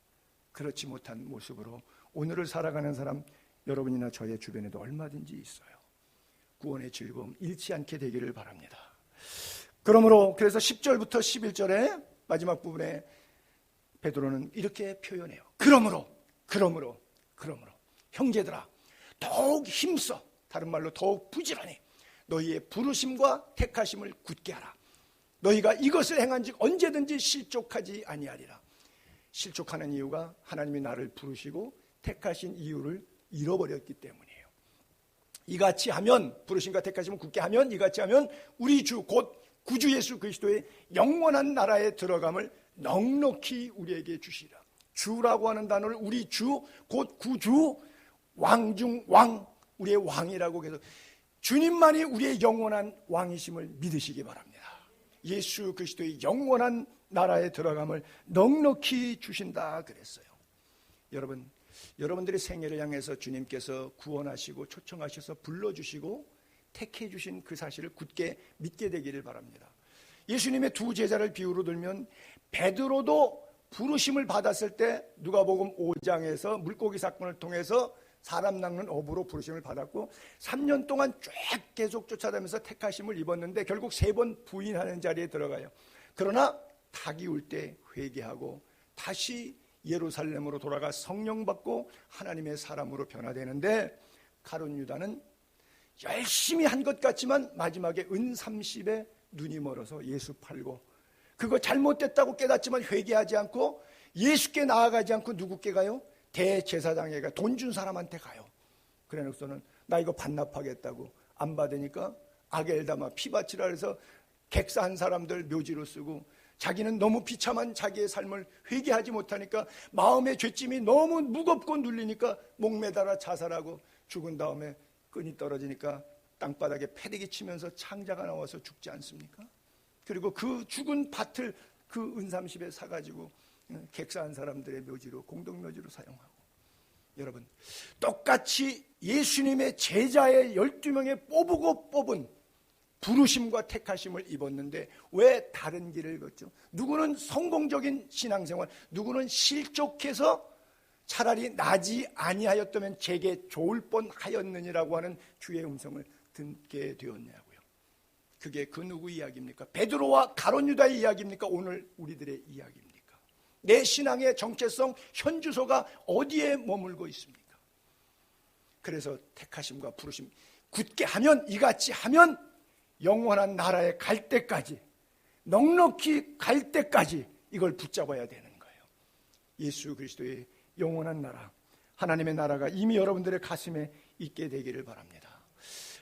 그렇지 못한 모습으로 오늘을 살아가는 사람 여러분이나 저의 주변에도 얼마든지 있어요. 구원의 즐거움 잃지 않게 되기를 바랍니다. 그러므로 그래서 10절부터 11절의 마지막 부분에 베드로는 이렇게 표현해요. 그러므로 형제들아 더욱 힘써, 다른 말로 더욱 부지런히 너희의 부르심과 택하심을 굳게 하라. 너희가 이것을 행한즉 언제든지 실족하지 아니하리라. 실족하는 이유가 하나님이 나를 부르시고 택하신 이유를 잃어버렸기 때문이에요. 이같이 하면, 부르심과 택하심을 굳게 하면, 이같이 하면 우리 주 곧 구주 예수 그리스도의 영원한 나라에 들어감을 넉넉히 우리에게 주시라. 주라고 하는 단어를 우리 주 곧 구주, 왕 중 왕, 우리의 왕이라고 해서 주님만이 우리의 영원한 왕이심을 믿으시기 바랍니다. 예수 그리스도의 영원한 나라에 들어감을 넉넉히 주신다 그랬어요. 여러분들의 생애를 향해서 주님께서 구원하시고 초청하셔서 불러주시고 택해 주신 그 사실을 굳게 믿게 되기를 바랍니다. 예수님의 두 제자를 비유로 들면 베드로도 부르심을 받았을 때 누가복음 5장에서 물고기 사건을 통해서 사람 낚는 어부로 부르심을 받았고 3년 동안 쭉 계속 쫓아다니면서 택하심을 입었는데 결국 3번 부인하는 자리에 들어가요. 그러나 닭이 울 때 회개하고 다시 예루살렘으로 돌아가 성령 받고 하나님의 사람으로 변화되는데 가룟 유다는 열심히 한 것 같지만 마지막에 은 30에 눈이 멀어서 예수 팔고 그거 잘못됐다고 깨닫지만 회개하지 않고 예수께 나아가지 않고 누구께 가요? 대제사장에 가 돈 준 사람한테 가요. 그래놓고서는 나 이거 반납하겠다고 안 받으니까 아겔다마 피바치라 해서 객사한 사람들 묘지로 쓰고 자기는 너무 비참한 자기의 삶을 회개하지 못하니까 마음의 죄짐이 너무 무겁고 눌리니까 목매달아 자살하고 죽은 다음에 끈이 떨어지니까 땅바닥에 패대기 치면서 창자가 나와서 죽지 않습니까? 그리고 그 죽은 밭을 그 은30에 사가지고 객사한 사람들의 묘지로 공동묘지로 사용하고 여러분 똑같이 예수님의 제자의 12명의 뽑고 뽑은 부르심과 택하심을 입었는데 왜 다른 길을 걷죠? 누구는 성공적인 신앙생활, 누구는 실족해서 차라리 나지 아니하였다면 제게 좋을 뻔하였느니라고 하는 주의 음성을 듣게 되었냐고요. 그게 그 누구 이야기입니까? 베드로와 가룟 유다의 이야기입니까? 오늘 우리들의 이야기입니까? 내 신앙의 정체성, 현주소가 어디에 머물고 있습니까? 그래서 택하심과 부르심 굳게 하면 이같이 하면 영원한 나라에 갈 때까지 넉넉히 갈 때까지 이걸 붙잡아야 되는 거예요. 예수 그리스도의 영원한 나라, 하나님의 나라가 이미 여러분들의 가슴에 있게 되기를 바랍니다.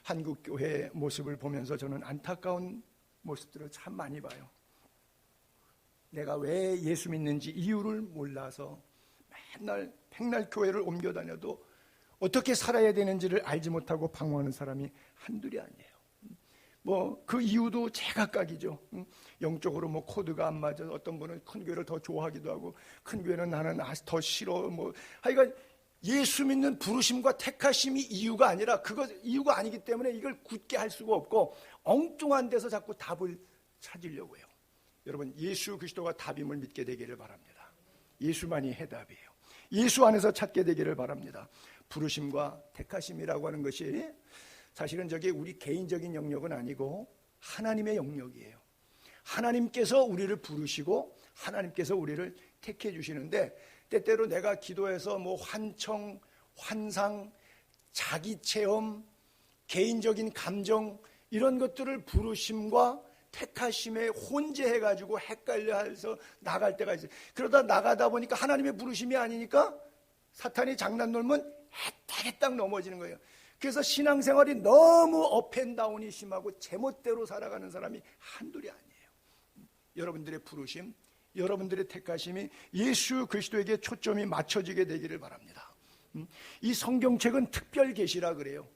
한국 교회의 모습을 보면서 저는 안타까운 모습들을 참 많이 봐요. 내가 왜 예수 믿는지 이유를 몰라서 맨날 백날 교회를 옮겨 다녀도 어떻게 살아야 되는지를 알지 못하고 방황하는 사람이 한둘이 아니에요. 뭐 그 이유도 제각각이죠. 영적으로 뭐 코드가 안 맞아. 어떤 분은 큰 교회를 더 좋아하기도 하고 큰 교회는 나는 더 싫어. 뭐 하여간 예수 믿는 부르심과 택하심이 이유가 아니라 그거 이유가 아니기 때문에 이걸 굳게 할 수가 없고 엉뚱한 데서 자꾸 답을 찾으려고 해요. 여러분 예수 그리스도가 답임을 믿게 되기를 바랍니다. 예수만이 해답이에요. 예수 안에서 찾게 되기를 바랍니다. 부르심과 택하심이라고 하는 것이 사실은 저게 우리 개인적인 영역은 아니고 하나님의 영역이에요. 하나님께서 우리를 부르시고 하나님께서 우리를 택해 주시는데 때때로 내가 기도해서 뭐 환청, 환상, 자기 체험, 개인적인 감정 이런 것들을 부르심과 택하심에 혼재해가지고 헷갈려 해서 나갈 때가 있어요. 그러다 나가다 보니까 하나님의 부르심이 아니니까 사탄이 장난 놀면 해딱 넘어지는 거예요. 그래서 신앙생활이 너무 업앤다운이 심하고 제멋대로 살아가는 사람이 한둘이 아니에요. 여러분들의 부르심, 여러분들의 택하심이 예수 그리스도에게 초점이 맞춰지게 되기를 바랍니다. 이 성경책은 특별 계시라 그래요.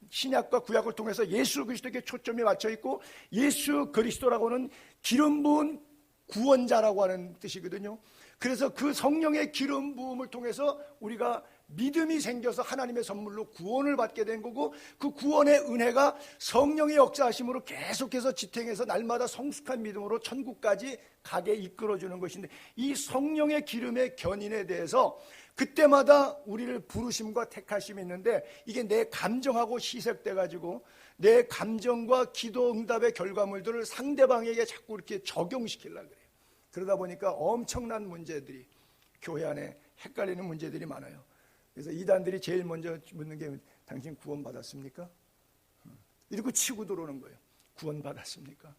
신약과 구약을 통해서 예수 그리스도에게 초점이 맞춰 있고 예수 그리스도라고는 기름 부은 구원자라고 하는 뜻이거든요. 그래서 그 성령의 기름 부음을 통해서 우리가 믿음이 생겨서 하나님의 선물로 구원을 받게 된 거고 그 구원의 은혜가 성령의 역사하심으로 계속해서 지탱해서 날마다 성숙한 믿음으로 천국까지 가게 이끌어주는 것인데 이 성령의 기름의 견인에 대해서 그때마다 우리를 부르심과 택하심이 있는데 이게 내 감정하고 희색돼 가지고 내 감정과 기도 응답의 결과물들을 상대방에게 자꾸 이렇게 적용시키려고 그래요. 그러다 보니까 엄청난 문제들이 교회 안에 헷갈리는 문제들이 많아요. 그래서 이단들이 제일 먼저 묻는 게 당신 구원 받았습니까? 이러고 치고 들어오는 거예요. 구원 받았습니까?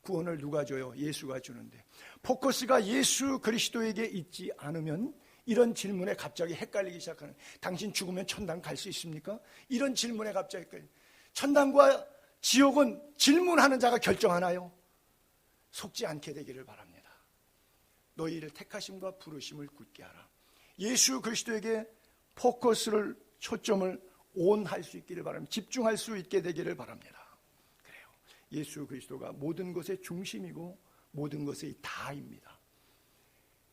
구원을 누가 줘요? 예수가 주는데 포커스가 예수 그리스도에게 있지 않으면 이런 질문에 갑자기 헷갈리기 시작하는 당신 죽으면 천당 갈 수 있습니까? 이런 질문에 갑자기 헷갈려요. 천당과 지옥은 질문하는 자가 결정하나요? 속지 않게 되기를 바랍니다. 너희를 택하심과 부르심을 굳게 하라. 예수 그리스도에게 포커스를 초점을 온할 수 있기를 바랍니다. 집중할 수 있게 되기를 바랍니다. 그래요. 예수 그리스도가 모든 것의 중심이고 모든 것의 다입니다.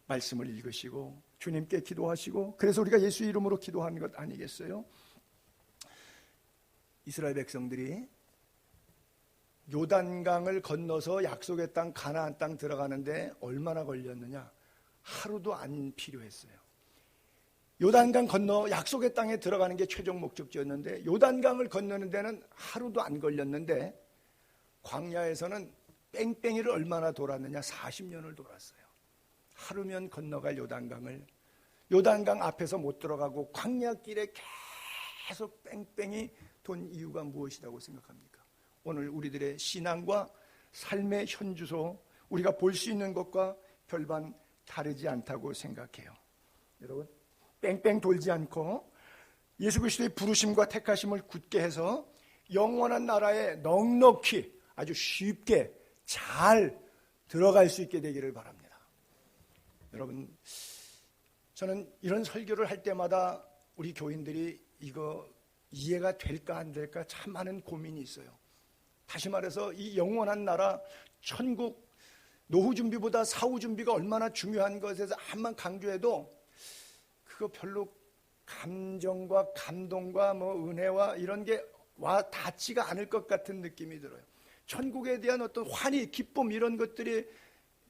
말씀을 읽으시고 주님께 기도하시고 그래서 우리가 예수 이름으로 기도하는 것 아니겠어요? 이스라엘 백성들이 요단강을 건너서 약속의 땅 가나안 땅 들어가는데 얼마나 걸렸느냐? 하루도 안 필요했어요. 요단강 건너 약속의 땅에 들어가는 게 최종 목적지였는데 요단강을 건너는 데는 하루도 안 걸렸는데 광야에서는 뺑뺑이를 얼마나 돌았느냐? 40년을 돌았어요. 하루면 건너갈 요단강을 요단강 앞에서 못 들어가고 광야길에 계속 뺑뺑이 돈 이유가 무엇이라고 생각합니까? 오늘 우리들의 신앙과 삶의 현주소, 우리가 볼 수 있는 것과 별반 다르지 않다고 생각해요. 여러분, 뺑뺑 돌지 않고 예수 그리스도의 부르심과 택하심을 굳게 해서 영원한 나라에 넉넉히 아주 쉽게 잘 들어갈 수 있게 되기를 바랍니다. 여러분, 저는 이런 설교를 할 때마다 우리 교인들이 이거 이해가 될까 안 될까 참 많은 고민이 있어요. 다시 말해서 이 영원한 나라, 천국, 노후 준비보다 사후 준비가 얼마나 중요한 것에 대해서 한번 강조해도 그거 별로 감정과 감동과 은혜와 이런 게 와 닿지가 않을 것 같은 느낌이 들어요. 천국에 대한 어떤 환희, 기쁨 이런 것들이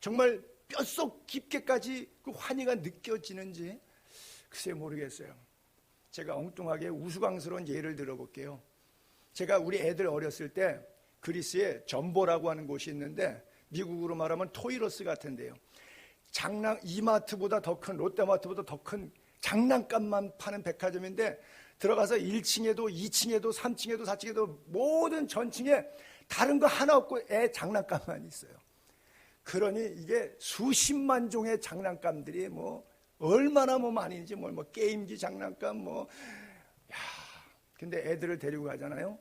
정말 뼛속 깊게까지 그 환희가 느껴지는지 글쎄 모르겠어요. 제가 엉뚱하게 우스꽝스러운 예를 들어볼게요. 제가 우리 애들 어렸을 때 그리스에 점보라고 하는 곳이 있는데 미국으로 말하면 토이러스 같은데요. 이마트보다 더 큰, 롯데마트보다 더 큰 장난감만 파는 백화점인데 들어가서 1층에도 2층에도 3층에도 4층에도 모든 전층에 다른 거 하나 없고 애 장난감만 있어요. 그러니 이게 수십만 종의 장난감들이 얼마나 많이인지 게임기 장난감 근데 애들을 데리고 가잖아요.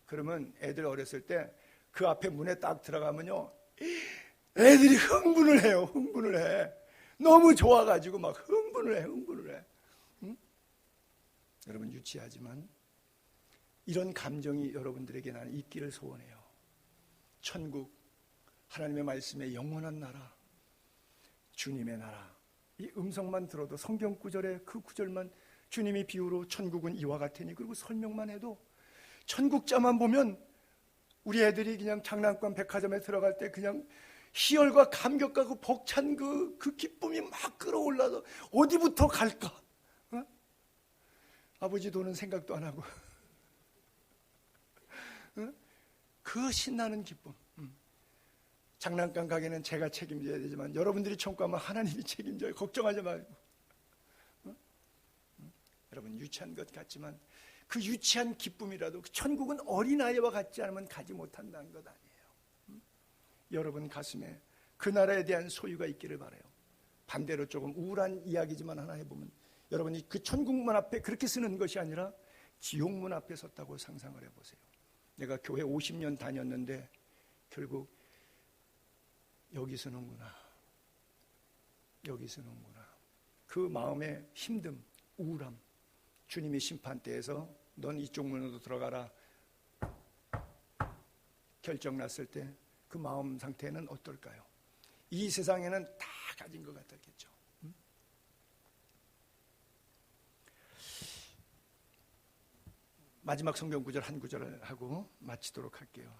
그러면 애들 어렸을 때 그 앞에 문에 딱 들어가면요, 애들이 흥분을 해요. 흥분을 해. 너무 좋아가지고 막 흥분을 해. 응? 여러분, 유치하지만 이런 감정이 여러분들에게 나는 있기를 소원해요. 천국, 하나님의 말씀의 영원한 나라, 주님의 나라. 이 음성만 들어도 성경 구절에 그 구절만 주님이 비유로 천국은 이와 같으니, 그리고 설명만 해도 천국자만 보면 우리 애들이 그냥 장난감 백화점에 들어갈 때 그냥 희열과 감격과 그 벅찬 그 기쁨이 막 끌어올라서 어디부터 갈까? 어? 아버지 돈은 생각도 안 하고 어? 그 신나는 기쁨. 장난감 가게는 제가 책임져야 되지만 여러분들이 천국 가면 하나님이 책임져요. 걱정하지 말고. 여러분, 유치한 것 같지만 그 유치한 기쁨이라도 천국은 어린아이와 같지 않으면 가지 못한다는 것 아니에요. 여러분 가슴에 그 나라에 대한 소유가 있기를 바라요. 반대로 조금 우울한 이야기지만 하나 해보면, 여러분이 그 천국문 앞에 그렇게 쓰는 것이 아니라 지옥문 앞에 섰다고 상상을 해보세요. 내가 교회 50년 다녔는데 결국 여기 서는구나. 그 마음의 힘듦, 우울함, 주님이 심판대에서 넌 이쪽 문으로 들어가라 결정났을 때 그 마음 상태는 어떨까요? 이 세상에는 다 가진 것 같았겠죠. 마지막 성경 구절 한 구절을 하고 마치도록 할게요.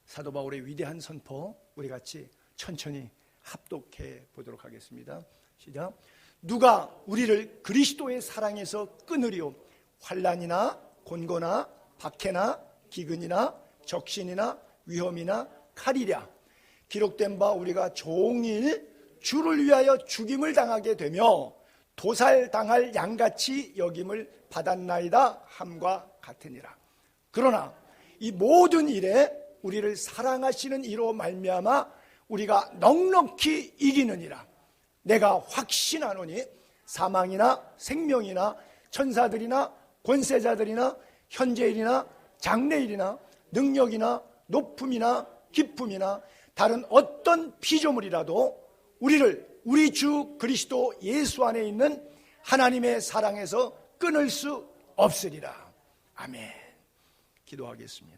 사도 바울의 위대한 선포, 우리 같이 천천히 합독해 보도록 하겠습니다. 시작. 누가 우리를 그리스도의 사랑에서 끊으리오? 환난이나 곤고나 박해나 기근이나 적신이나 위험이나 칼이랴. 기록된 바 우리가 종일 주를 위하여 죽임을 당하게 되며 도살당할 양같이 여김을 받았나이다 함과 같으니라. 그러나 이 모든 일에 우리를 사랑하시는 이로 말미암아 우리가 넉넉히 이기느니라. 내가 확신하노니 사망이나 생명이나 천사들이나 권세자들이나 현재일이나 장래일이나 능력이나 높음이나 기쁨이나 다른 어떤 피조물이라도 우리를 우리 주 그리스도 예수 안에 있는 하나님의 사랑에서 끊을 수 없으리라. 아멘. 기도하겠습니다.